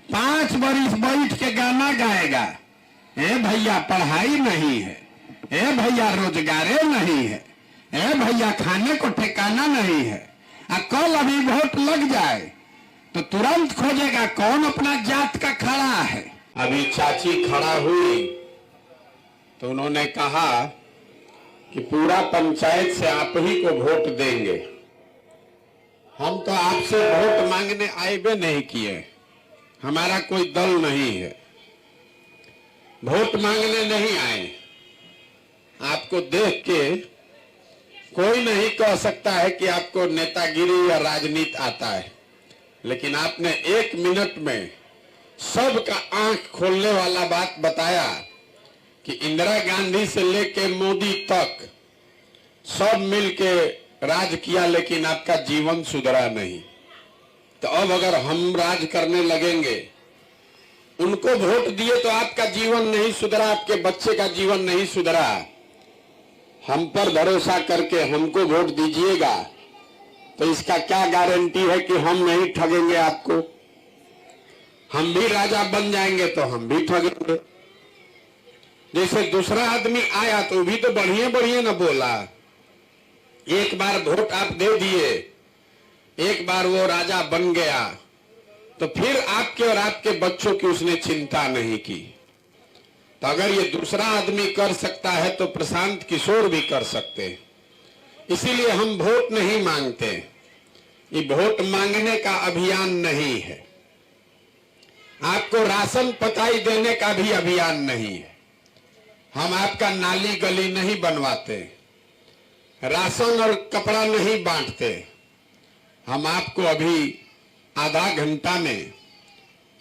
5 बरिस बैठ के गाना गाएगा, ए भैया पढ़ाई नहीं है, ए भैया रोजगारे नहीं है, ए भैया खाने को ठिकाना नहीं है। कल अभी वोट लग जाए तो तुरंत खोजेगा कौन अपना जात का खड़ा है। अभी चाची खड़ा हुई तो उन्होंने कहा कि पूरा पंचायत से आप ही को वोट देंगे। हम तो आपसे वोट मांगने आए भी नहीं किए, हमारा कोई दल नहीं है, वोट मांगने नहीं आए। आपको देख के कोई नहीं कह सकता है कि आपको नेतागिरी या राजनीति आता है, लेकिन आपने 1 मिनट में सबका आंख खोलने वाला बात बताया कि इंदिरा गांधी से लेके मोदी तक सब मिलके राज किया, लेकिन आपका जीवन सुधरा नहीं। तो अब अगर हम राज करने लगेंगे, उनको वोट दिए तो आपका जीवन नहीं सुधरा, आपके बच्चे का जीवन नहीं सुधरा। हम पर भरोसा करके हमको वोट दीजिएगा तो इसका क्या गारंटी है कि हम नहीं ठगेंगे आपको। हम भी राजा बन जाएंगे तो हम भी ठगेंगे। जैसे दूसरा आदमी आया तो भी तो बढ़िया बढ़िया न बोला, एक बार वोट आप दे दिए, एक बार वो राजा बन गया तो फिर आपके और आपके बच्चों की उसने चिंता नहीं की। तो अगर ये दूसरा आदमी कर सकता है तो प्रशांत किशोर भी कर सकते हैं। इसीलिए हम वोट नहीं मांगते, ये वोट मांगने का अभियान नहीं है। आपको राशन पताई देने का भी अभियान नहीं है। हम आपका नाली गली नहीं बनवाते, राशन और कपड़ा नहीं बांटते। हम आपको अभी आधा घंटा में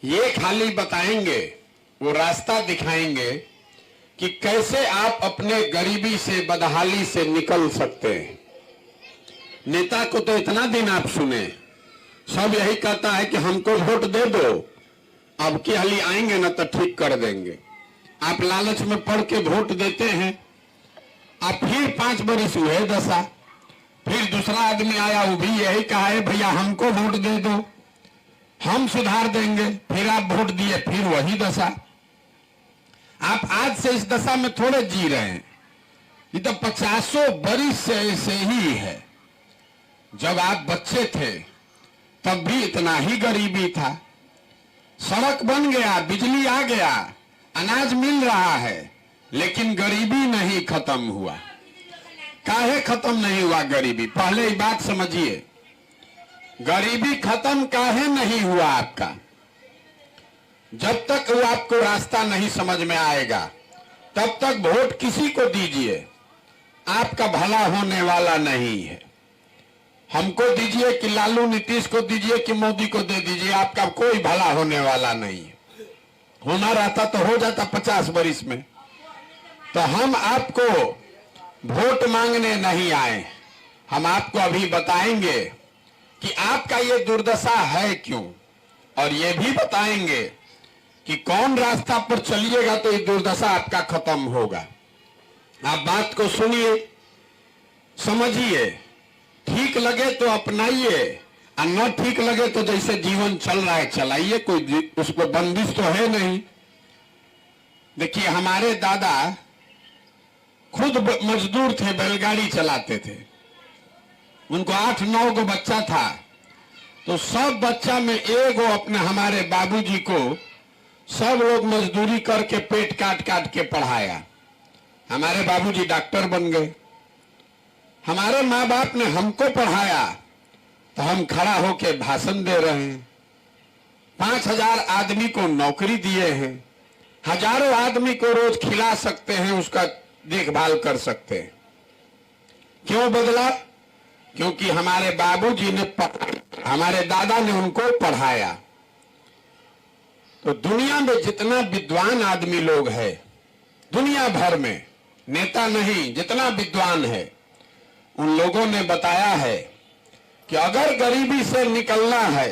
ये खाली बताएंगे, वो रास्ता दिखाएंगे कि कैसे आप अपने गरीबी से, बदहाली से निकल सकते हैं। नेता को तो इतना दिन आप सुने, सब यही कहता है कि हमको वोट दे दो, अब की हाली आएंगे ना तो ठीक कर देंगे। आप लालच में पड़ के वोट देते हैं, आप फिर 5 बरिस हुए दशा, फिर दूसरा आदमी आया, वो भी यही कहा है भैया हमको वोट दे दो, हम सुधार देंगे। फिर आप वोट दिए, फिर वही दशा। आप आज से इस दशा में थोड़े जी रहे हैं, ये तो 50 बरिस से ऐसे ही है। जब आप बच्चे थे तब भी इतना ही गरीबी था। सड़क बन गया, बिजली आ गया, अनाज मिल रहा है, लेकिन गरीबी नहीं खत्म हुआ। काहे खत्म नहीं हुआ गरीबी? पहले ही बात समझिए, गरीबी खत्म काहे नहीं हुआ आपका? जब तक वो आपको रास्ता नहीं समझ में आएगा तब तक वोट किसी को दीजिए, आपका भला होने वाला नहीं है। हमको दीजिए कि लालू नीतीश को दीजिए कि मोदी को दे दीजिए, आपका कोई भला होने वाला नहीं है। होना रहता तो हो जाता 50 बरिस में। तो हम आपको वोट मांगने नहीं आए, हम आपको अभी बताएंगे कि आपका ये दुर्दशा है क्यों, और ये भी बताएंगे कि कौन रास्ता पर चलिएगा तो ये दुर्दशा आपका खत्म होगा। आप बात को सुनिए, समझिए, ठीक लगे तो अपनाइए, और न ठीक लगे तो जैसे जीवन चल रहा है चलाइए, कोई उसको बंदिश तो है नहीं। देखिए, हमारे दादा खुद मजदूर थे, बैलगाड़ी चलाते थे, उनको 8-9 गो बच्चा था, तो सब बच्चा में एगो अपने हमारे बाबूजी को सब लोग मजदूरी करके पेट काट काट के पढ़ाया। हमारे बाबूजी डॉक्टर बन गए। हमारे माँ बाप ने हमको पढ़ाया तो हम खड़ा होके भाषण दे रहे हैं। 5000 आदमी को नौकरी दिए हैं, हजारों आदमी को रोज खिला सकते हैं, उसका देखभाल कर सकते हैं। क्यों बदला? क्योंकि हमारे बाबूजी ने, हमारे दादा ने उनको पढ़ाया। तो दुनिया में जितना विद्वान आदमी लोग है, दुनिया भर में, नेता नहीं, जितना विद्वान है, उन लोगों ने बताया है कि अगर गरीबी से निकलना है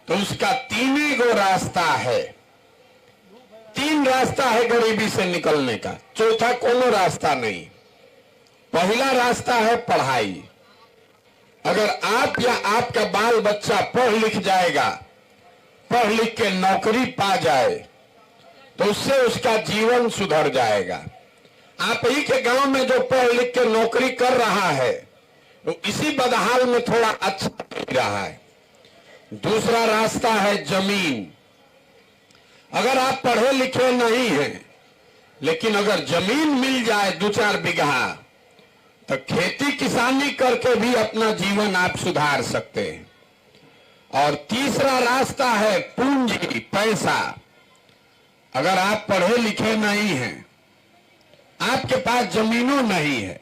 तो उसका 3 गो रास्ता है। 3 रास्ता है गरीबी से निकलने का, चौथा कोनो रास्ता नहीं। पहला रास्ता है पढ़ाई। अगर आप या आपका बाल बच्चा पढ़ लिख जाएगा पढ़ लिख के नौकरी पा जाए तो उससे उसका जीवन सुधर जाएगा। आप ही के गांव में जो पढ़ लिख के नौकरी कर रहा है तो इसी बदहाल में थोड़ा अच्छा कर रहा है। दूसरा रास्ता है जमीन। अगर आप पढ़े लिखे नहीं हैं, लेकिन अगर जमीन मिल जाए 2-4 बीघा, तो खेती किसानी करके भी अपना जीवन आप सुधार सकते हैं। और तीसरा रास्ता है पूंजी, पैसा। अगर आप पढ़े लिखे नहीं हैं, आपके पास जमीनों नहीं है,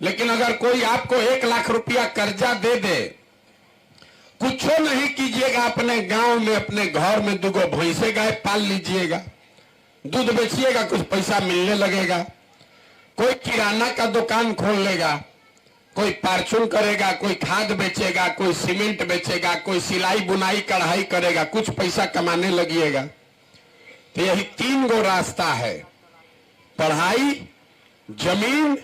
लेकिन अगर कोई आपको 1 लाख रुपया कर्जा दे दे, कुछ नहीं कीजिएगा, अपने गांव में अपने घर में 2 भैंसे गाय पाल लीजिएगा, दूध बेचिएगा, कुछ पैसा मिलने लगेगा। कोई किराना का दुकान खोल लेगा, कोई परचून करेगा, कोई खाद बेचेगा, कोई सीमेंट बेचेगा, कोई सिलाई बुनाई कढ़ाई करेगा, कुछ पैसा कमाने लगिएगा। तो यही 3 गो रास्ता है, पढ़ाई, जमीन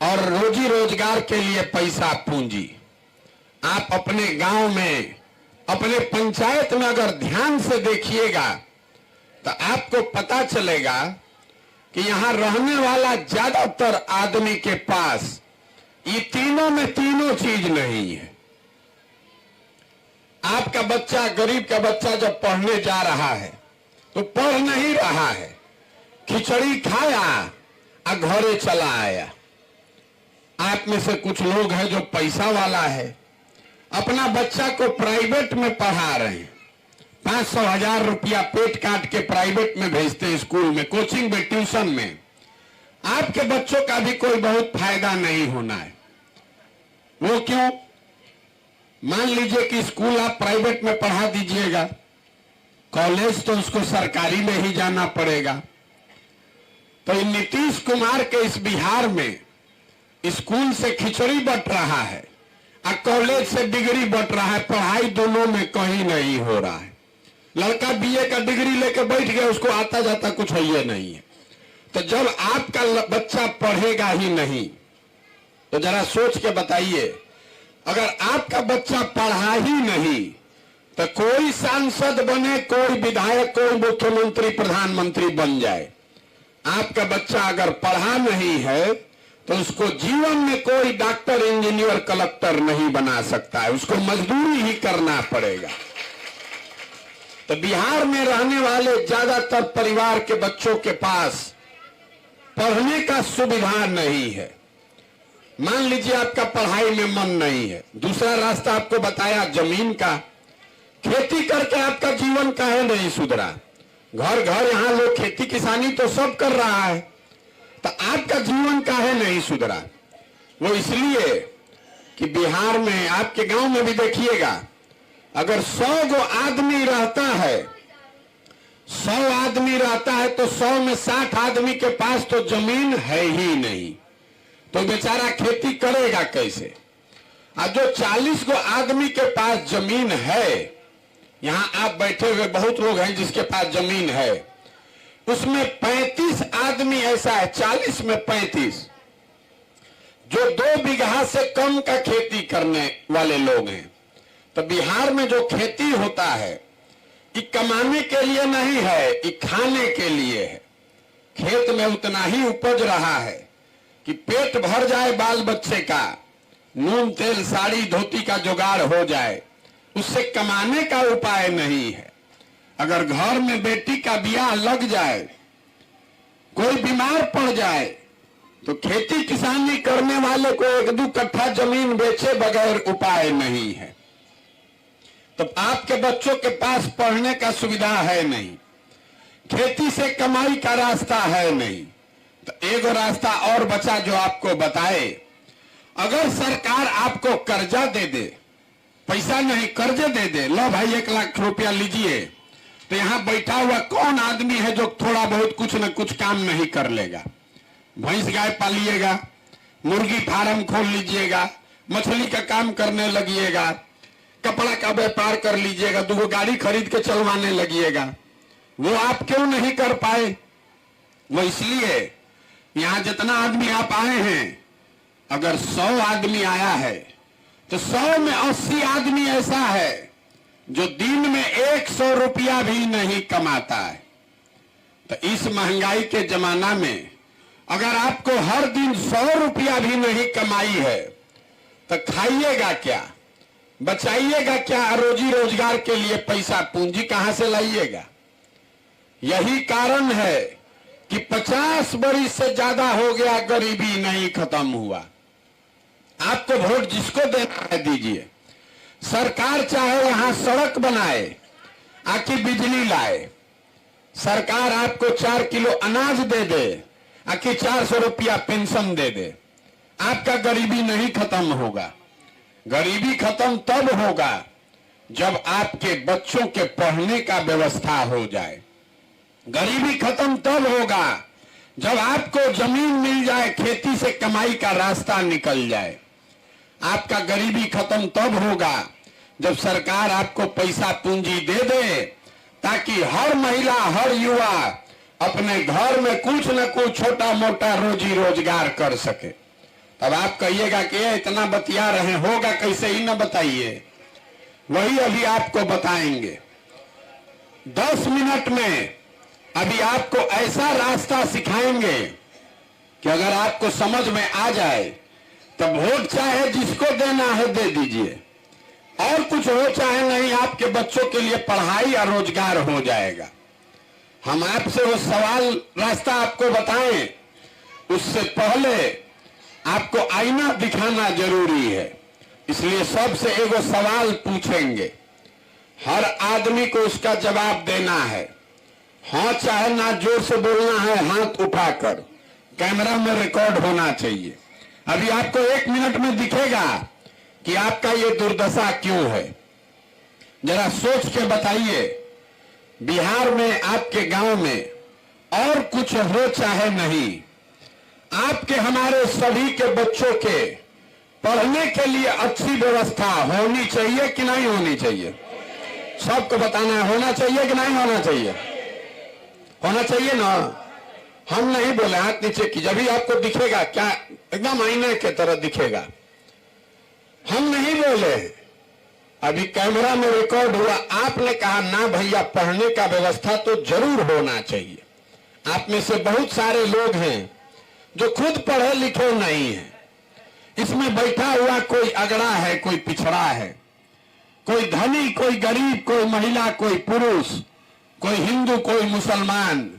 और रोजी रोजगार के लिए पैसा, पूंजी। आप अपने गांव में, अपने पंचायत में अगर ध्यान से देखिएगा तो आपको पता चलेगा कि यहां रहने वाला ज्यादातर आदमी के पास ये तीनों में तीनों चीज नहीं है। आपका बच्चा, गरीब का बच्चा जब पढ़ने जा रहा है तो पढ़ नहीं रहा है, खिचड़ी खाया और घरे चला आया। आप में से कुछ लोग हैं जो पैसा वाला है, अपना बच्चा को प्राइवेट में पढ़ा रहे हैं, 500,000 रुपया पेट काट के प्राइवेट में भेजते हैं, स्कूल में, कोचिंग में, ट्यूशन में। आपके बच्चों का भी कोई बहुत फायदा नहीं होना है। वो क्यों? मान लीजिए कि स्कूल आप प्राइवेट में पढ़ा दीजिएगा, कॉलेज तो उसको सरकारी में ही जाना पड़ेगा। तो नीतीश कुमार के इस बिहार में स्कूल से खिचड़ी बंट रहा है और कॉलेज से डिग्री बंट रहा है, पढ़ाई दोनों में कहीं नहीं हो रहा है। लड़का बीए का डिग्री लेके बैठ गया, उसको आता जाता कुछ है ये नहीं है। तो जब आपका बच्चा पढ़ेगा ही नहीं तो जरा सोच के बताइए, अगर आपका बच्चा पढ़ा ही नहीं तो कोई सांसद बने, कोई विधायक, कोई मुख्यमंत्री, प्रधानमंत्री बन जाए, आपका बच्चा अगर पढ़ा नहीं है तो उसको जीवन में कोई डॉक्टर, इंजीनियर, कलेक्टर नहीं बना सकता है, उसको मजदूरी ही करना पड़ेगा। तो बिहार में रहने वाले ज्यादातर परिवार के बच्चों के पास पढ़ने का सुविधा नहीं है। मान लीजिए आपका पढ़ाई में मन नहीं है, दूसरा रास्ता आपको बताया जमीन का। खेती करके आपका जीवन काहे नहीं सुधरा? घर घर यहां लोग खेती किसानी तो सब कर रहा है, तो आपका जीवन काहे नहीं सुधरा? वो इसलिए कि बिहार में, आपके गांव में भी देखिएगा, अगर 100 गो आदमी रहता है, 100 आदमी रहता है तो 100 में 60 आदमी के पास तो जमीन है ही नहीं, तो बेचारा खेती करेगा कैसे? और जो 40 गो आदमी के पास जमीन है, यहां आप बैठे हुए बहुत लोग हैं जिसके पास जमीन है, उसमें 35 आदमी ऐसा है, 40 में 35, जो 2 बीघा से कम का खेती करने वाले लोग हैं। तो बिहार में जो खेती होता है ये कमाने के लिए नहीं है, ये खाने के लिए है। खेत में उतना ही उपज रहा है कि पेट भर जाए बाल बच्चे का, नून तेल साड़ी धोती का जुगाड़ हो जाए, उससे कमाने का उपाय नहीं है। अगर घर में बेटी का ब्याह लग जाए, कोई बीमार पड़ जाए, तो खेती किसानी करने वाले को 1-2 कट्ठा जमीन बेचे बगैर उपाय नहीं है। तो आपके बच्चों के पास पढ़ने का सुविधा है नहीं, खेती से कमाई का रास्ता है नहीं, तो एक रास्ता और बचा जो आपको बताए। अगर सरकार आपको कर्जा दे दे, पैसा नहीं कर्जे दे दे, लो भाई 1 लाख रुपया लीजिए, तो यहां बैठा हुआ कौन आदमी है जो थोड़ा बहुत कुछ न कुछ काम नहीं कर लेगा? भैंस गाय पालिएगा, मुर्गी फार्म खोल लीजिएगा, मछली का काम करने लगिएगा, कपड़ा का व्यापार कर लीजिएगा, 2 गाड़ी खरीद के चलवाने लगिएगा। वो आप क्यों नहीं कर पाए? वो इसलिए, यहां जितना आदमी आप आए हैं, अगर 100 आदमी आया है तो 100 में 80 आदमी ऐसा है जो दिन में 100 रुपया भी नहीं कमाता है। तो इस महंगाई के जमाना में अगर आपको हर दिन 100 रुपया भी नहीं कमाई है तो खाइएगा क्या, बचाइएगा क्या, रोजी रोजगार के लिए पैसा पूंजी कहां से लाइएगा। यही कारण है कि 50 बरस से ज्यादा हो गया, गरीबी नहीं खत्म हुआ। आपको वोट जिसको देना है दीजिए। सरकार चाहे यहां सड़क बनाए, आखिर बिजली लाए, सरकार आपको 4 किलो अनाज दे दे, आखिर 400 रुपया पेंशन दे दे, आपका गरीबी नहीं खत्म होगा। गरीबी खत्म तब होगा जब आपके बच्चों के पढ़ने का व्यवस्था हो जाए। गरीबी खत्म तब होगा जब आपको जमीन मिल जाए, खेती से कमाई का रास्ता निकल जाए। आपका गरीबी खत्म तब होगा जब सरकार आपको पैसा पूंजी दे दे, ताकि हर महिला, हर युवा अपने घर में कुछ न कुछ छोटा मोटा रोजी रोजगार कर सके। तब आप कहिएगा कि इतना बतिया रहे, होगा कैसे, ही न बताइए। वही अभी आपको बताएंगे 10 मिनट में। अभी आपको ऐसा रास्ता सिखाएंगे कि अगर आपको समझ में आ जाए तो वोट चाहे जिसको देना है दे दीजिए, और कुछ हो चाहे नहीं, आपके बच्चों के लिए पढ़ाई और रोजगार हो जाएगा। हम आपसे वो सवाल रास्ता आपको बताएं, उससे पहले आपको आईना दिखाना जरूरी है। इसलिए सबसे एगो सवाल पूछेंगे, हर आदमी को उसका जवाब देना है। हाँ चाहे ना, जोर से बोलना है, हाथ उठाकर, कैमरा में रिकॉर्ड होना चाहिए। अभी आपको 1 मिनट में दिखेगा कि आपका ये दुर्दशा क्यों है। जरा सोच के बताइए, बिहार में, आपके गांव में और कुछ हो चाहे नहीं, आपके हमारे सभी के बच्चों के पढ़ने के लिए अच्छी व्यवस्था होनी चाहिए कि नहीं होनी चाहिए? सबको बताना है, होना चाहिए कि नहीं होना चाहिए? होना चाहिए ना। हम नहीं बोले, हाथ नीचे कीजिए। अभी आपको दिखेगा क्या, एकदम आईने के तरह दिखेगा। हम नहीं बोले, अभी कैमरा में रिकॉर्ड हुआ। आपने कहा ना भैया, पढ़ने का व्यवस्था तो जरूर होना चाहिए। आप में से बहुत सारे लोग हैं जो खुद पढ़े लिखे नहीं है। इसमें बैठा हुआ कोई अगड़ा है, कोई पिछड़ा है, कोई धनी, कोई गरीब, कोई महिला, कोई पुरुष, कोई हिंदू, कोई मुसलमान,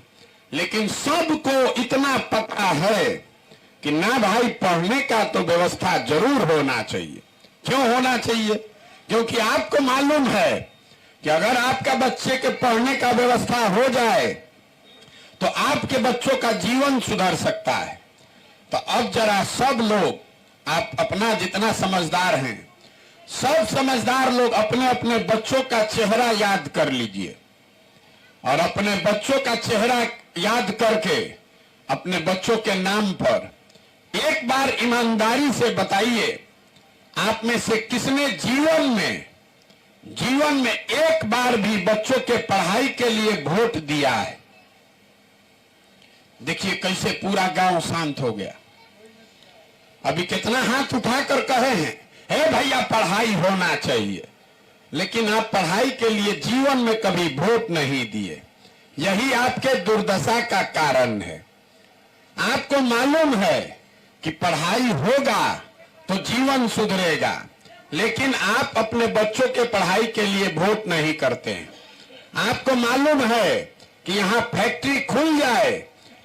लेकिन सबको इतना पता है कि ना भाई, पढ़ने का तो व्यवस्था जरूर होना चाहिए। क्यों होना चाहिए? क्योंकि आपको मालूम है कि अगर आपका बच्चे के पढ़ने का व्यवस्था हो जाए तो आपके बच्चों का जीवन सुधर सकता है। तो अब जरा सब लोग, आप अपना जितना समझदार हैं, सब समझदार लोग अपने अपने बच्चों का चेहरा याद कर लीजिए, और अपने बच्चों का चेहरा याद करके अपने बच्चों के नाम पर एक बार ईमानदारी से बताइए, आप में से किसने जीवन में एक बार भी बच्चों के पढ़ाई के लिए वोट दिया है? देखिए कैसे पूरा गांव शांत हो गया। अभी कितना हाथ उठाकर कहे हैं, हे भैया पढ़ाई होना चाहिए, लेकिन आप पढ़ाई के लिए जीवन में कभी वोट नहीं दिए। यही आपके दुर्दशा का कारण है। आपको मालूम है कि पढ़ाई होगा तो जीवन सुधरेगा, लेकिन आप अपने बच्चों के पढ़ाई के लिए वोट नहीं करते हैं। आपको मालूम है कि यहाँ फैक्ट्री खुल जाए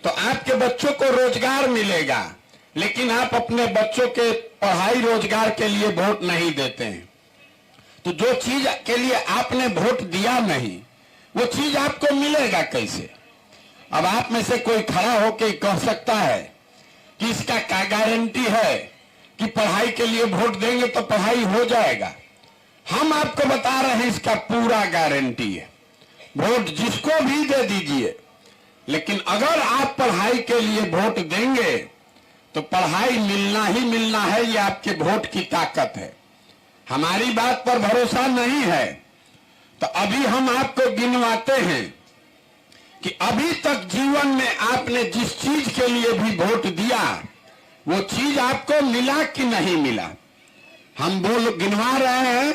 तो आपके बच्चों को रोजगार मिलेगा, लेकिन आप अपने बच्चों के पढ़ाई रोजगार के लिए वोट नहीं देते हैं। तो जो चीज के लिए आपने वोट दिया नहीं, वो चीज आपको मिलेगा कैसे? अब आप में से कोई खड़ा होकर कह सकता है कि इसका क्या गारंटी है कि पढ़ाई के लिए वोट देंगे तो पढ़ाई हो जाएगा? हम आपको बता रहे हैं, इसका पूरा गारंटी है। वोट जिसको भी दे दीजिए, लेकिन अगर आप पढ़ाई के लिए वोट देंगे तो पढ़ाई मिलना ही मिलना है। ये आपके वोट की ताकत है। हमारी बात पर भरोसा नहीं है तो अभी हम आपको गिनवाते हैं कि अभी तक जीवन में आपने जिस चीज के लिए भी वोट दिया, वो चीज आपको मिला कि नहीं मिला। हम गिनवा रहे हैं,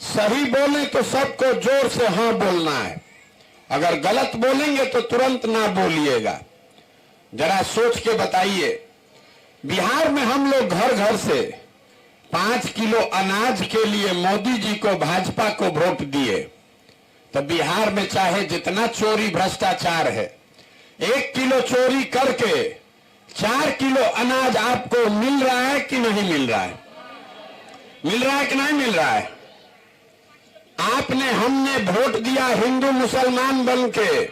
सही बोले तो सबको जोर से हाँ बोलना है, अगर गलत बोलेंगे तो तुरंत ना बोलिएगा। जरा सोच के बताइए, बिहार में हम लोग घर घर से 5 किलो अनाज के लिए मोदी जी को, भाजपा को वोट दिए, तो बिहार में चाहे जितना चोरी भ्रष्टाचार है, 1 किलो चोरी करके 4 किलो अनाज आपको मिल रहा है कि नहीं मिल रहा है? मिल रहा है कि नहीं मिल रहा है? आपने, हमने वोट दिया हिंदू मुसलमान बनके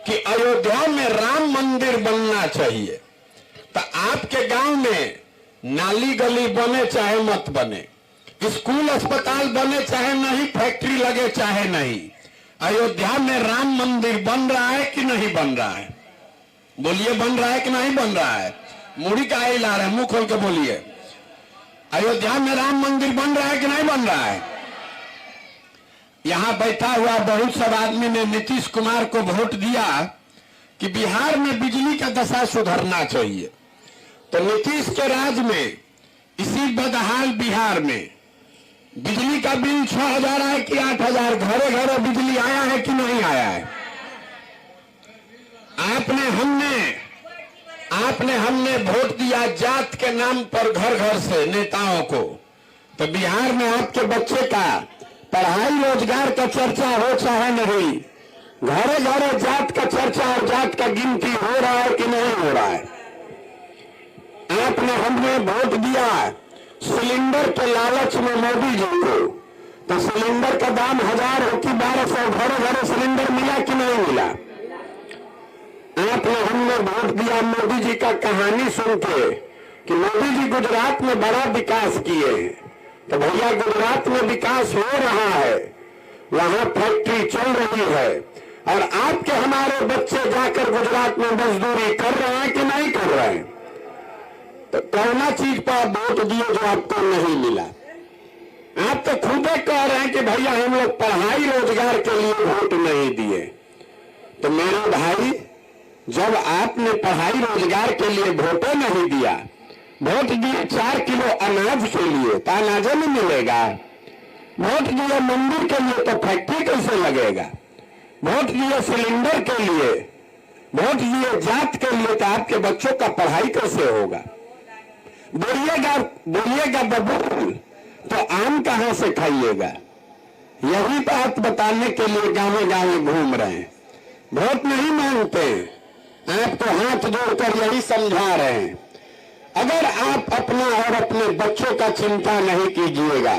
कि अयोध्या में राम मंदिर बनना चाहिए, तो आपके गांव में नाली गली बने चाहे मत बने, स्कूल अस्पताल बने चाहे नहीं, फैक्ट्री लगे चाहे नहीं, अयोध्या में राम मंदिर बन रहा है कि नहीं बन रहा है? बोलिए, बन रहा है कि नहीं बन रहा है? मुड़ी का ही ला रहे हैं, मुंह खोल के बोलिए। अयोध्या में राम मंदिर बन रहा है कि नहीं बन रहा है? यहां बैठा हुआ बहुत सब आदमी ने नीतीश कुमार को वोट दिया कि बिहार में बिजली का दशा सुधरना चाहिए, तो नीतीश के राज में इसी बदहाल बिहार में बिजली का बिल 6,000 है कि 8,000? घरे घरे बिजली आया है कि नहीं आया है? आपने हमने वोट दिया जात के नाम पर घर घर से नेताओं को, तो बिहार में आपके बच्चे का पढ़ाई रोजगार का चर्चा हो चाहे नहीं, घरे घरे जात का चर्चा और जात का गिनती हो रहा है कि नहीं हो रहा है? हमने वोट दिया सिलेंडर के लालच में मोदी जी को, तो सिलेंडर का दाम 1000 हो कि 1200, घरे घरे सिलेंडर मिला कि नहीं मिला? हमने वोट दिया मोदी जी का कहानी सुन के कि मोदी जी गुजरात में बड़ा विकास किए हैं, तो भैया गुजरात में विकास हो रहा है, वहां फैक्ट्री चल रही है, और आपके हमारे बच्चे जाकर गुजरात में मजदूरी कर रहे हैं कि नहीं कर रहे हैं? तो कौना चीज पर वोट दिए जो आपको नहीं मिला? आप तो खुद कह रहे हैं कि भैया हम लोग पढ़ाई रोजगार के लिए वोट नहीं दिए। तो मेरे भाई, जब आपने पढ़ाई रोजगार के लिए वोटे नहीं दिया, वोट दिए 4 किलो अनाज के लिए, तो अनाज नहीं मिलेगा। वोट दिए मंदिर के लिए, तो फैक्ट्री कैसे लगेगा? वोट दिए सिलेंडर के लिए, वोट दिए जात के लिए, तो आपके बच्चों का पढ़ाई कैसे होगा? बोलिएगा बबूल, तो आम कहां से खाइएगा? यही बात बताने के लिए गांव गांव घूम रहे हैं। वोट नहीं मांगते, आपको हाथ जोड़कर यही समझा रहे हैं, अगर आप अपना और अपने बच्चों का चिंता नहीं कीजिएगा,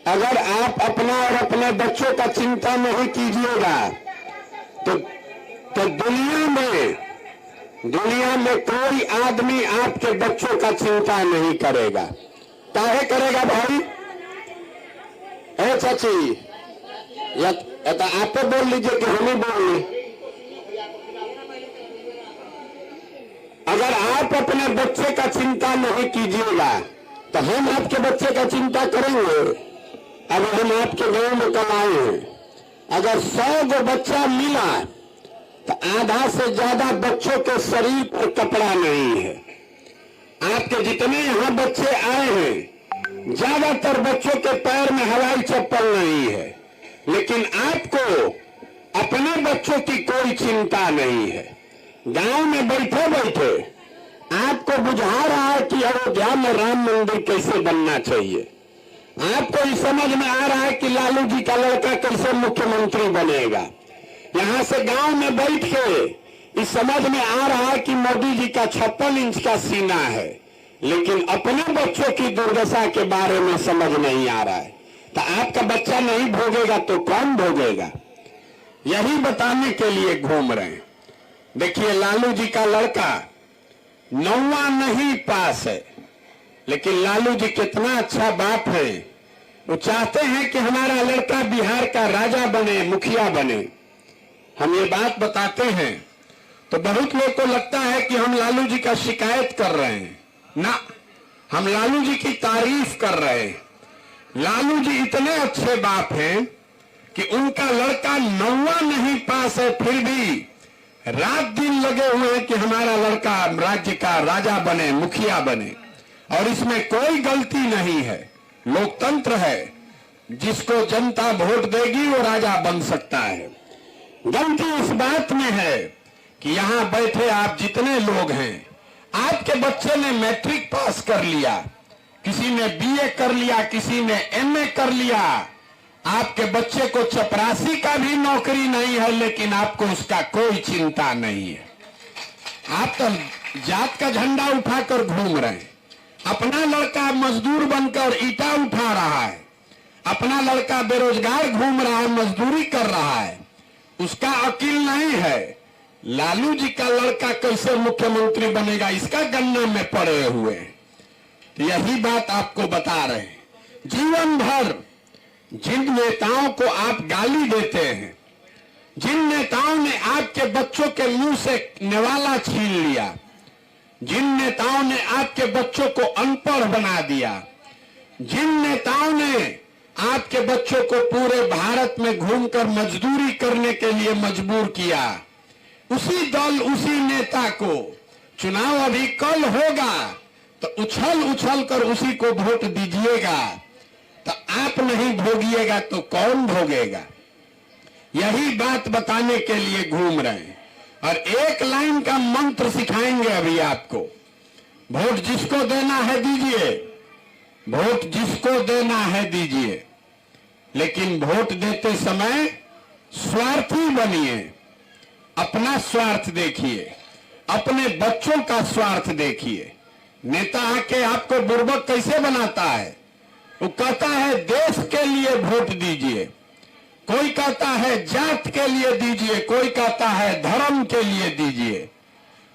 अगर आप अपना और अपने बच्चों का चिंता नहीं कीजिएगा, तो दुनिया में कोई आदमी आपके बच्चों का चिंता नहीं करेगा। काहे करेगा भाई? चाची, या तो आप बोल लीजिए कि हम ही बोल ली। अगर आप अपने बच्चे का चिंता नहीं कीजिएगा, तो हम आपके बच्चे का चिंता करेंगे। अगर हम आपके गांव में कल आए हैं, अगर 100 गो बच्चा मिला, तो आधा से ज्यादा बच्चों के शरीर पर कपड़ा नहीं है। आपके जितने यहाँ बच्चे आए हैं, ज्यादातर बच्चों के पैर में हवाई चप्पल नहीं है, लेकिन आपको अपने बच्चों की कोई चिंता नहीं है। गांव में बैठे बैठे आपको बुझा रहा है कि अयोध्या में राम मंदिर कैसे बनना चाहिए। आपको ये समझ में आ रहा है कि लालू जी का लड़का कैसे मुख्यमंत्री बनेगा। यहाँ से गांव में बैठ के इस समझ में आ रहा है कि मोदी जी का 56 इंच का सीना है, लेकिन अपने बच्चों की दुर्दशा के बारे में समझ नहीं आ रहा है। तो आपका बच्चा नहीं भोगेगा तो कौन भोगेगा? यही बताने के लिए घूम रहे हैं। देखिए, लालू जी का लड़का 9वां नहीं पास है, लेकिन लालू जी कितना अच्छा बाप है। वो चाहते हैं कि हमारा लड़का बिहार का राजा बने, मुखिया बने। हम ये बात बताते हैं तो बहुत लोग को लगता है कि हम लालू जी का शिकायत कर रहे हैं। ना, हम लालू जी की तारीफ कर रहे हैं। लालू जी इतने अच्छे बाप हैं कि उनका लड़का 9वां नहीं पास है, फिर भी रात दिन लगे हुए हैं कि हमारा लड़का राज्य का राजा बने, मुखिया बने, और इसमें कोई गलती नहीं है। लोकतंत्र है, जिसको जनता वोट देगी वो राजा बन सकता है। गलती इस बात में है कि यहां बैठे आप जितने लोग हैं, आपके बच्चे ने मैट्रिक पास कर लिया, किसी ने बीए कर लिया, किसी ने एमए कर लिया, आपके बच्चे को चपरासी का भी नौकरी नहीं है, लेकिन आपको उसका कोई चिंता नहीं है। आप तो जात का झंडा उठाकर घूम रहे हैं। अपना लड़का मजदूर बनकर ईटा उठा रहा है, अपना लड़का बेरोजगार घूम रहा है, मजदूरी कर रहा है, उसका अकील नहीं है। लालू जी का लड़का कैसे मुख्यमंत्री बनेगा, इसका गन्ना में पड़े हुए हैं। तो यही बात आपको बता रहे हैं। जीवन भर जिन नेताओं को आप गाली देते हैं, जिन नेताओं ने आपके बच्चों के मुंह से निवाला छीन लिया, जिन नेताओं ने आपके बच्चों को अनपढ़ बना दिया, जिन नेताओं ने आपके बच्चों को पूरे भारत में घूमकर मजदूरी करने के लिए मजबूर किया, उसी दल, उसी नेता को चुनाव अभी कल होगा तो उछल उछल कर उसी को वोट दीजिएगा। तो आप नहीं भोगिएगा तो कौन भोगेगा? यही बात बताने के लिए घूम रहे हैं। और एक लाइन का मंत्र सिखाएंगे अभी आपको। वोट जिसको देना है दीजिए, वोट जिसको देना है दीजिए, लेकिन वोट देते समय स्वार्थी बनिए। अपना स्वार्थ देखिए, अपने बच्चों का स्वार्थ देखिए। नेता आके आपको बुर्बक कैसे बनाता है? वो कहता है देश के लिए वोट दीजिए, कोई कहता है जात के लिए दीजिए, कोई कहता है धर्म के लिए दीजिए।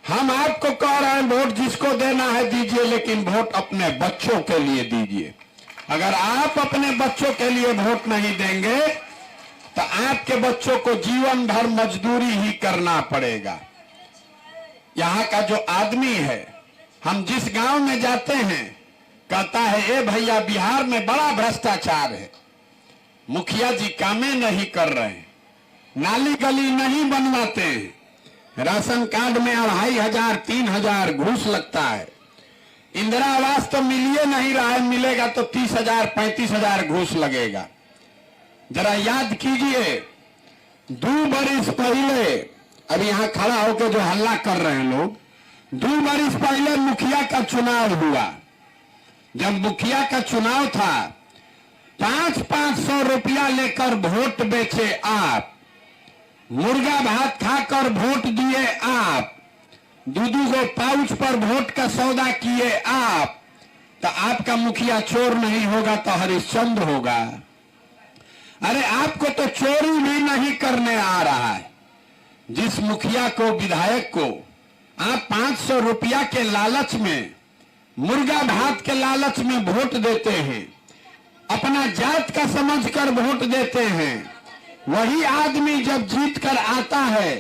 हम आपको कह रहे हैं वोट जिसको देना है दीजिए, लेकिन वोट अपने बच्चों के लिए दीजिए। अगर आप अपने बच्चों के लिए वोट नहीं देंगे तो आपके बच्चों को जीवन भर मजदूरी ही करना पड़ेगा। यहाँ का जो आदमी है, हम जिस गांव में जाते हैं, कहता है ए भैया बिहार में बड़ा भ्रष्टाचार है, मुखिया जी कामें नहीं कर रहे हैं, नाली गली नहीं बनवाते हैं, राशन कार्ड में 2500 3000 घूस लगता है, इंदिरा आवास तो मिलिए नहीं रहा है, मिलेगा तो 30,000 35,000 घूस लगेगा। जरा याद कीजिए 2 बरस पहले, अभी यहां खड़ा होकर जो हल्ला कर रहे हैं लोग, 2 बरस पहले मुखिया का चुनाव हुआ। जब मुखिया का चुनाव था, 500 रुपया लेकर वोट बेचे आप, मुर्गा भात खाकर वोट दिए आप, 2 गो पाउच पर वोट का सौदा किए आप, तो आपका मुखिया चोर नहीं होगा तो हरिश्चंद्र होगा। अरे आपको तो चोरी भी नहीं करने आ रहा है। जिस मुखिया को, विधायक को आप 500 रुपया के लालच में, मुर्गा भात के लालच में वोट देते हैं, अपना जात का समझकर वोट देते हैं, वही आदमी जब जीत कर आता है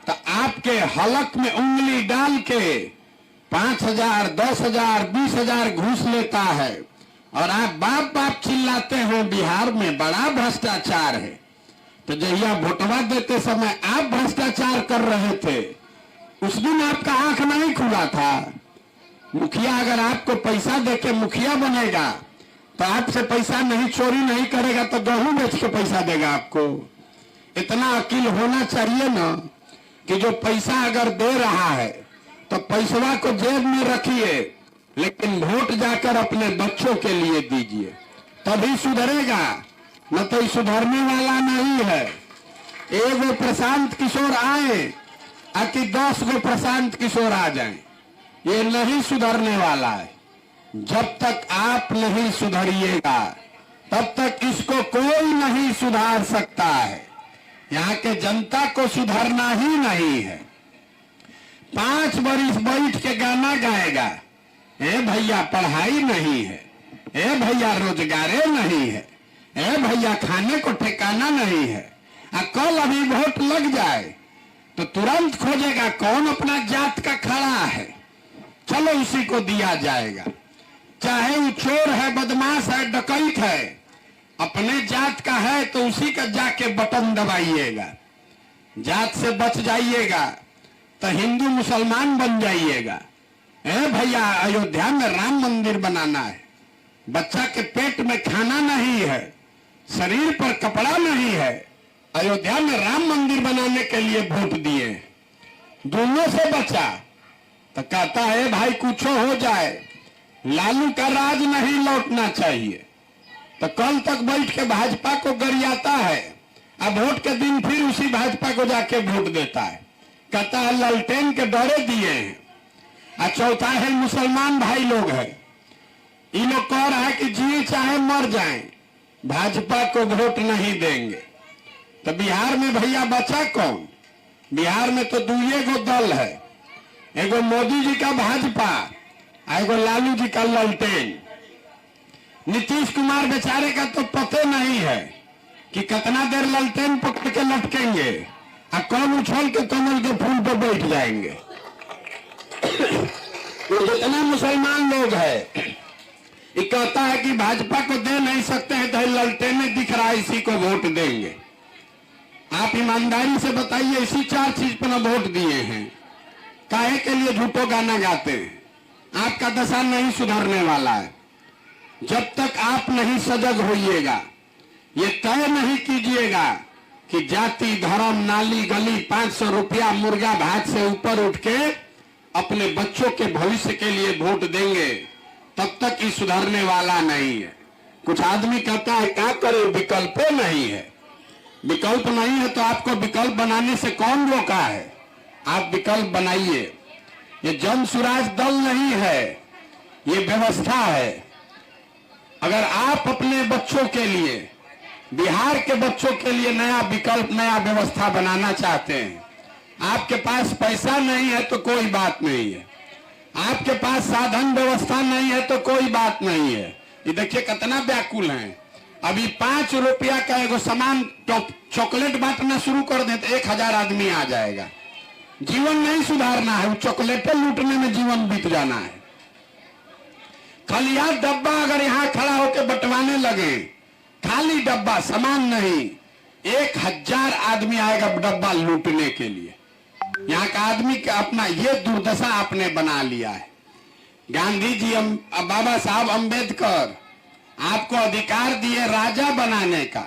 तो आपके हलक में उंगली डाल के 5,000 10,000 20,000 घूस लेता है और आप बाप बाप चिल्लाते हैं बिहार में बड़ा भ्रष्टाचार है। तो जहिया वोटवा देते समय आप भ्रष्टाचार कर रहे थे, उस दिन आपका आंख नहीं खुला था। मुखिया अगर आपको पैसा देके मुखिया बनेगा तो आपसे पैसा नहीं, चोरी नहीं करेगा तो गेहूं बेच के पैसा देगा आपको। इतना अकील होना चाहिए ना कि जो पैसा अगर दे रहा है तो पैसवा को जेब में रखिए, लेकिन वोट जाकर अपने बच्चों के लिए दीजिए, तभी सुधरेगा, न तो सुधरने वाला नहीं है। एगो प्रशांत किशोर आए कि 10 गो प्रशांत किशोर आ जाएं, ये नहीं सुधरने वाला है। जब तक आप नहीं सुधरिएगा तब तक इसको कोई नहीं सुधार सकता है। यहाँ के जनता को सुधरना ही नहीं है। 5 बरिस बैठ के गाना गाएगा, ए भैया पढ़ाई नहीं है, ए भैया रोजगारे नहीं है, ए भैया खाने को ठिकाना नहीं है। कल अभी वोट लग जाए तो तुरंत खोजेगा कौन अपना जात का खड़ा है, चलो उसी को दिया जाएगा। चाहे वो चोर है, बदमाश है, डकैत है, अपने जात का है तो उसी का जाके बटन दबाइएगा। जात से बच जाइएगा तो हिंदू मुसलमान बन जाइएगा। ए भैया अयोध्या में राम मंदिर बनाना है, बच्चा के पेट में खाना नहीं है शरीर पर कपड़ा नहीं है, अयोध्या में राम मंदिर बनाने के लिए वोट दिए, दोनों से बचा तो कहता है भाई कुछ हो जाए, लालू का राज नहीं लौटना चाहिए। तो कल तक बैठ के भाजपा को गरियाता है, अब वोट के दिन फिर उसी भाजपा को जाके वोट देता है, कहता है ललटेन के डरे दिए हैं। और चौथा है मुसलमान भाई लोग हैं, ये लोग कह रहा है कि जिए चाहे मर जाएं, भाजपा को वोट नहीं देंगे। तो बिहार में भैया बचा कौन? बिहार में तो दुए गो दल है, एगो मोदी जी का भाजपा, एगो लालू जी का ललटेन। नीतीश कुमार बेचारे का तो पते नहीं है कि कितना देर ललटेन पकड़ के लटकेंगे और कौन उछल के कमल के फूल पर बैठ जाएंगे। तो जितना मुसलमान लोग है ये कहता है कि भाजपा को दे नहीं सकते हैं, तो ललटेन में दिख रहा है इसी को वोट देंगे। आप ईमानदारी से बताइए, इसी 4 चीज पर वोट दिए हैं, काहे के लिए झूठो गाना गाते हैं? आपका दशा नहीं सुधरने वाला है जब तक आप नहीं सजग होइएगा। ये तय नहीं कीजिएगा कि जाति धर्म नाली गली 500 रुपया मुर्गा भात से ऊपर उठ के अपने बच्चों के भविष्य के लिए वोट देंगे, तब तक ये सुधरने वाला नहीं है। कुछ आदमी कहता है क्या करे, विकल्प नहीं है। विकल्प नहीं है तो आपको विकल्प बनाने से कौन रोका है? आप विकल्प बनाइए। ये जन स्वराज दल नहीं है, ये व्यवस्था है। अगर आप अपने बच्चों के लिए, बिहार के बच्चों के लिए नया विकल्प नया व्यवस्था बनाना चाहते हैं, आपके पास पैसा नहीं है तो कोई बात नहीं है, आपके पास साधन व्यवस्था नहीं है तो कोई बात नहीं है। ये देखिए कितना व्याकुल है। अभी 5 रुपया का एगो सामान चॉकलेट बांटना शुरू कर दे तो 1000 आदमी आ जाएगा। जीवन नहीं सुधारना है, वो चॉकलेटें लूटने में जीवन बीत जाना है। खलिया डब्बा अगर यहाँ खड़ा होकर बंटवाने लगे, खाली डब्बा सामान नहीं, 1000 आदमी आएगा डब्बा लूटने के लिए। यहाँ का आदमी का अपना ये दुर्दशा आपने बना लिया है। गांधी जी बाबा साहब अंबेडकर आपको अधिकार दिए राजा बनाने का,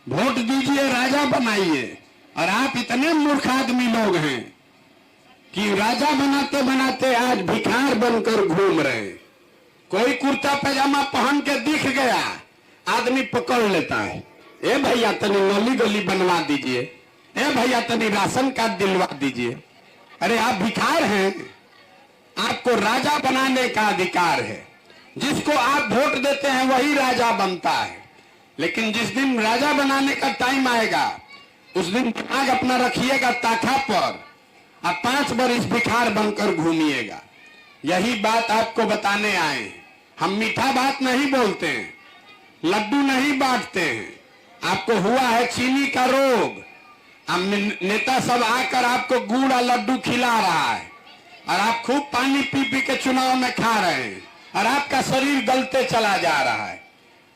वोट दीजिए राजा बनाइए, और आप इतने मूर्ख आदमी लोग हैं कि राजा बनाते बनाते आज भिखार बनकर घूम रहे हैं। कोई कुर्ता पैजामा पहन के दिख गया, आदमी पकड़ लेता है, ए भैया तनी नली गली बनवा दीजिए, ए भैया तनी राशन कार्ड दिलवा दीजिए। अरे आप भिखार हैं, आपको राजा बनाने का अधिकार है। जिसको आप वोट देते हैं वही राजा बनता है। लेकिन जिस दिन राजा बनाने का टाइम आएगा, उस दिन दिमाग अपना रखिएगा ताखा पर, और 5 बरस भिखार बनकर घूमिएगा। यही बात आपको बताने आए हैं। हम मीठा बात नहीं बोलते हैं, लड्डू नहीं बांटते हैं। आपको हुआ है चीनी का रोग, नेता सब आकर आपको गुड़ और लड्डू खिला रहा है, और आप खूब पानी पी पी के चुनाव में खा रहे हैं, और आपका शरीर गलते चला जा रहा है।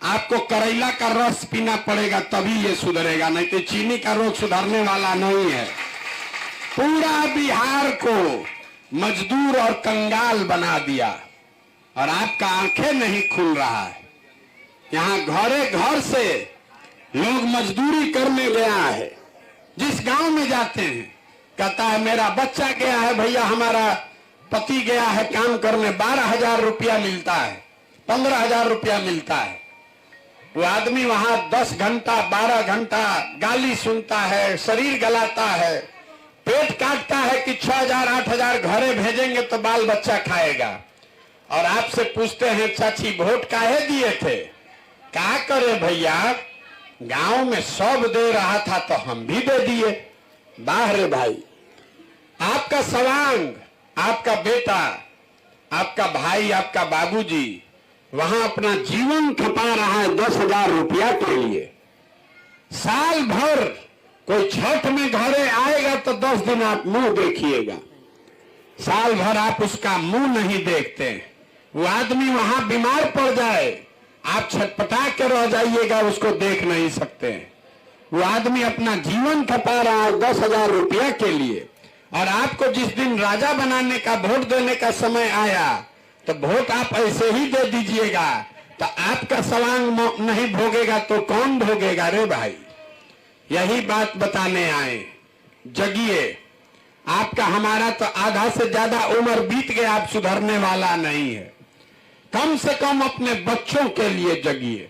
आपको करेला का रस पीना पड़ेगा तभी ये सुधरेगा, नहीं तो चीनी का रोग सुधरने वाला नहीं है। पूरा बिहार को मजदूर और कंगाल बना दिया, और आपका आंखें नहीं खुल रहा है। यहाँ घरे घर से लोग मजदूरी करने गया है। जिस गांव में जाते हैं कहता है मेरा बच्चा गया है भैया, हमारा पति गया है काम करने, 12,000 रुपया मिलता है, 15,000 रुपया मिलता है। वो आदमी वहां 10 घंटा 12 घंटा गाली सुनता है, शरीर गलाता है, पेट काटता है कि 6,000 8,000 घरे भेजेंगे तो बाल बच्चा खाएगा। और आपसे पूछते हैं चाची वोट काहे दिए थे? क्या करे भैया, गांव में सब दे रहा था तो हम भी दे दिए। बाहर भाई, आपका सवांग, आपका बेटा, आपका भाई, आपका बाबूजी वहां अपना जीवन खपा रहा है 10,000 रुपया के लिए। साल भर कोई छठ में घरे आएगा तो 10 दिन आप मुंह देखिएगा, साल भर आप उसका मुंह नहीं देखते। वो आदमी वहां बीमार पड़ जाए, आप छटपटा के रह जाइएगा, उसको देख नहीं सकते। वो आदमी अपना जीवन खपा रहा है 10,000 रुपया के लिए, और आपको जिस दिन राजा बनाने का वोट देने का समय आया तो वोट आप ऐसे ही दे दीजिएगा तो आपका सवांग नहीं भोगेगा तो कौन भोगेगा रे भाई। यही बात बताने आए। जगिए। आपका हमारा तो आधा से ज्यादा उम्र बीत गया, आप सुधरने वाला नहीं है। कम से कम अपने बच्चों के लिए जगिए।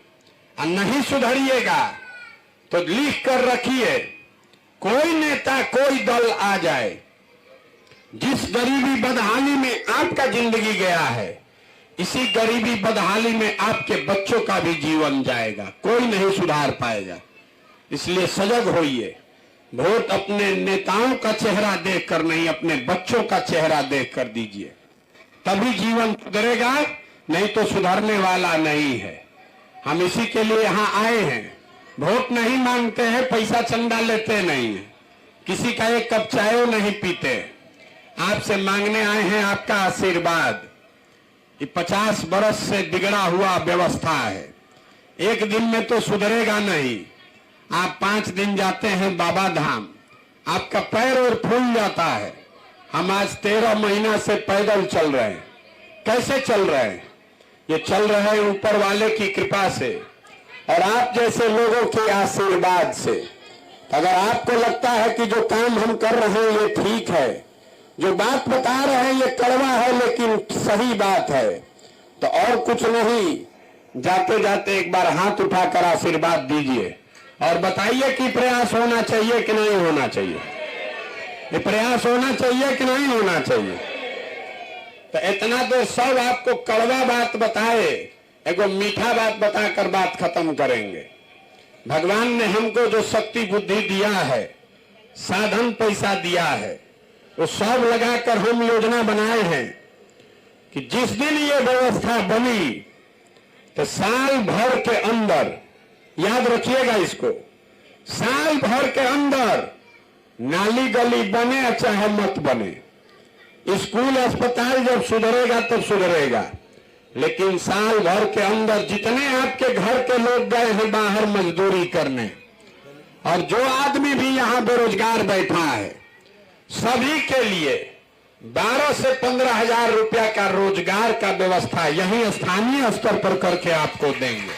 और नहीं सुधरिएगा तो लिख कर रखिए, कोई नेता कोई दल आ जाए, जिस गरीबी बदहाली में आपका जिंदगी गया है, इसी गरीबी बदहाली में आपके बच्चों का भी जीवन जाएगा। कोई नहीं सुधार पाएगा। इसलिए सजग होइए। वोट अपने नेताओं का चेहरा देखकर नहीं, अपने बच्चों का चेहरा देखकर दीजिए, तभी जीवन सुधरेगा, नहीं तो सुधरने वाला नहीं है। हम इसी के लिए यहां आए हैं। वोट नहीं मांगते हैं, पैसा चंदा लेते नहीं है, किसी का एक कप चाय नहीं पीते। आपसे मांगने आए हैं आपका आशीर्वाद। ये 50 बरस से बिगड़ा हुआ व्यवस्था है, एक दिन में तो सुधरेगा नहीं। आप 5 दिन जाते हैं बाबा धाम, आपका पैर और फूल जाता है। हम आज 13 महीना से पैदल चल रहे हैं। कैसे चल रहे हैं? ये चल रहे हैं ऊपर वाले की कृपा से और आप जैसे लोगों के आशीर्वाद से। अगर आपको लगता है कि जो काम हम कर रहे हैं ये ठीक है, जो बात बता रहे हैं ये कड़वा है लेकिन सही बात है, तो और कुछ नहीं, जाते जाते एक बार हाथ उठाकर आशीर्वाद दीजिए और बताइए कि प्रयास होना चाहिए कि नहीं होना चाहिए। ये प्रयास होना चाहिए कि नहीं होना चाहिए। तो इतना तो सब आपको कड़वा बात बताए, एगो मीठा बात बताकर बात खत्म करेंगे। भगवान ने हमको जो शक्ति बुद्धि दिया है, साधन पैसा दिया है, वो सब लगाकर हम योजना बनाए हैं कि जिस दिन ये व्यवस्था बनी तो साल भर के अंदर, याद रखिएगा इसको, साल भर के अंदर नाली गली बने चाहे मत बने, स्कूल अस्पताल जब सुधरेगा तब सुधरेगा, लेकिन साल भर के अंदर जितने आपके घर के लोग गए हैं बाहर मजदूरी करने, और जो आदमी भी यहां बेरोजगार बैठा है, सभी के लिए 12 से 15 हजार रुपया का रोजगार का व्यवस्था यही स्थानीय स्तर पर करके आपको देंगे।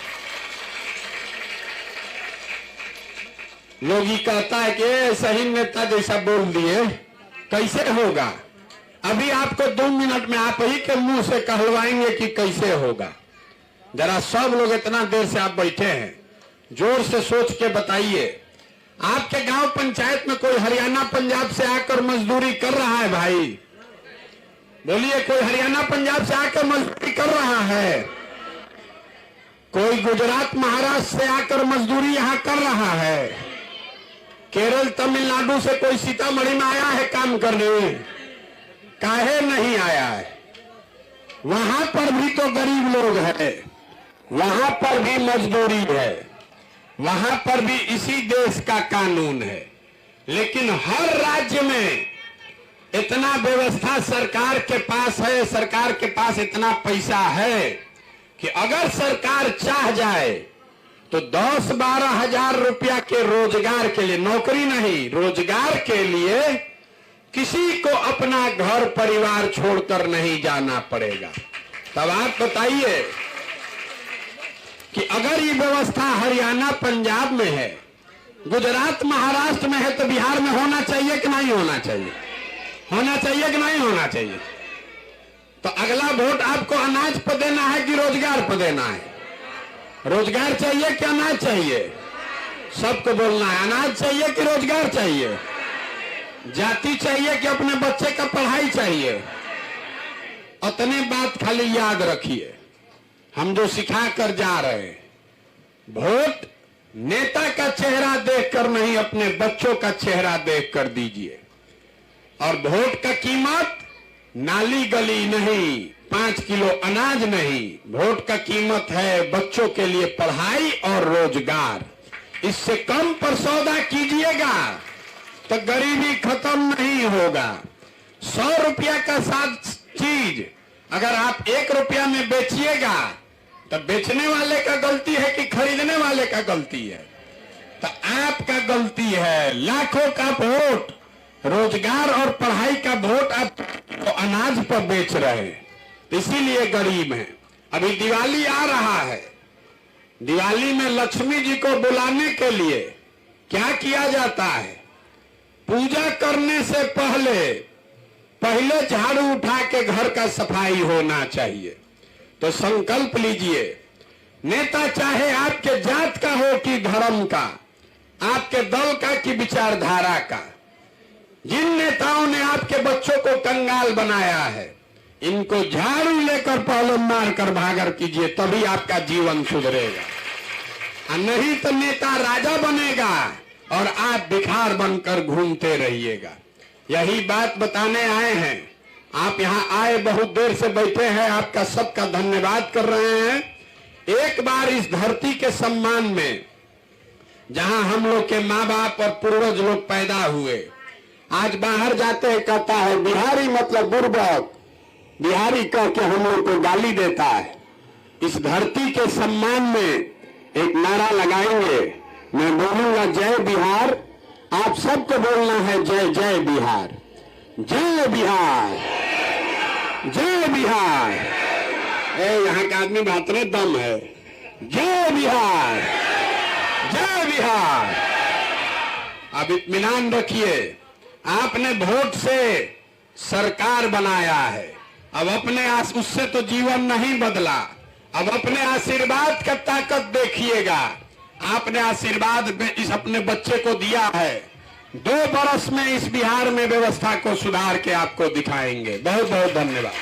लोग ये कहता है कि ऐसा ही नेता जैसा बोल दिए, कैसे होगा? अभी आपको 2 मिनट में आप ही के मुंह से कहलवाएंगे कि कैसे होगा। जरा सब लोग इतना देर से आप बैठे हैं, जोर से सोच के बताइए। आपके गांव पंचायत में कोई हरियाणा पंजाब से आकर मजदूरी कर रहा है? भाई बोलिए, कोई हरियाणा पंजाब से आकर मजदूरी कर रहा है? कोई गुजरात महाराष्ट्र से आकर मजदूरी यहां कर रहा है? केरल तमिलनाडु से कोई सीतामढ़ी में आया है काम करने? काहे नहीं आया है? वहां पर भी तो गरीब लोग हैं, वहां पर भी मजदूरी है, वहां पर भी इसी देश का कानून है। लेकिन हर राज्य में इतना व्यवस्था सरकार के पास है, सरकार के पास इतना पैसा है कि अगर सरकार चाह जाए तो 10-12 हजार रुपया के रोजगार के लिए, नौकरी नहीं, रोजगार के लिए किसी को अपना घर परिवार छोड़कर नहीं जाना पड़ेगा। तब आप बताइए कि अगर ये व्यवस्था हरियाणा पंजाब में है, गुजरात महाराष्ट्र में है, तो बिहार में होना चाहिए कि नहीं होना चाहिए? होना चाहिए कि नहीं होना चाहिए? तो अगला वोट आपको अनाज पर देना है कि रोजगार पर देना है? रोजगार चाहिए कि अनाज चाहिए? सबको बोलना है, अनाज चाहिए कि रोजगार चाहिए? जाति चाहिए कि अपने बच्चे का पढ़ाई चाहिए? उतनी बात खाली याद रखिए। हम जो सिखा कर जा रहे हैं, वोट नेता का चेहरा देखकर नहीं, अपने बच्चों का चेहरा देखकर दीजिए। और वोट का कीमत नाली गली नहीं, 5 किलो अनाज नहीं, वोट का कीमत है बच्चों के लिए पढ़ाई और रोजगार। इससे कम पर सौदा कीजिएगा तो गरीबी खत्म नहीं होगा। 100 रुपया का साथ चीज अगर आप 1 रुपया में बेचिएगा तो बेचने वाले का गलती है कि खरीदने वाले का गलती है? तो आपका गलती है। लाखों का वोट, रोजगार और पढ़ाई का वोट आप तो अनाज पर बेच रहे हैं, इसीलिए गरीब हैं। अभी दिवाली आ रहा है। दिवाली में लक्ष्मी जी को बुलाने के लिए क्या किया जाता है? पूजा करने से पहले झाड़ू उठा के घर का सफाई होना चाहिए। तो संकल्प लीजिए, नेता चाहे आपके जात का हो कि धर्म का, आपके दल का कि विचारधारा का, जिन नेताओं ने आपके बच्चों को कंगाल बनाया है, इनको झाड़ू लेकर पहले मारकर भागर कीजिए, तभी आपका जीवन सुधरेगा। और नहीं तो नेता राजा बनेगा और आप भिखार बनकर घूमते रहिएगा। यही बात बताने आए हैं। आप यहाँ आए, बहुत देर से बैठे हैं, आपका सबका धन्यवाद कर रहे हैं। एक बार इस धरती के सम्मान में, जहां हम लोग के माँ बाप और पूर्वज लोग पैदा हुए, आज बाहर जाते हैं कहता है बिहारी मतलब बुर्बक, बिहारी कह के हम लोग को गाली देता है। इस धरती के सम्मान में एक नारा लगाएंगे, मैं बोलूंगा जय बिहार, आप सबको बोलना है जय जय बिहार, जय बिहार, जय बिहार। यहाँ का आदमी बात रहे दम है, जय बिहार, जय बिहार। अब इत्मीनान रखिए, आपने वोट से सरकार बनाया है, अब अपने उससे तो जीवन नहीं बदला, अब अपने आशीर्वाद का ताकत देखिएगा। आपने आशीर्वाद इस अपने बच्चे को दिया है, 2 बरस में इस बिहार में व्यवस्था को सुधार के आपको दिखाएंगे। बहुत बहुत धन्यवाद।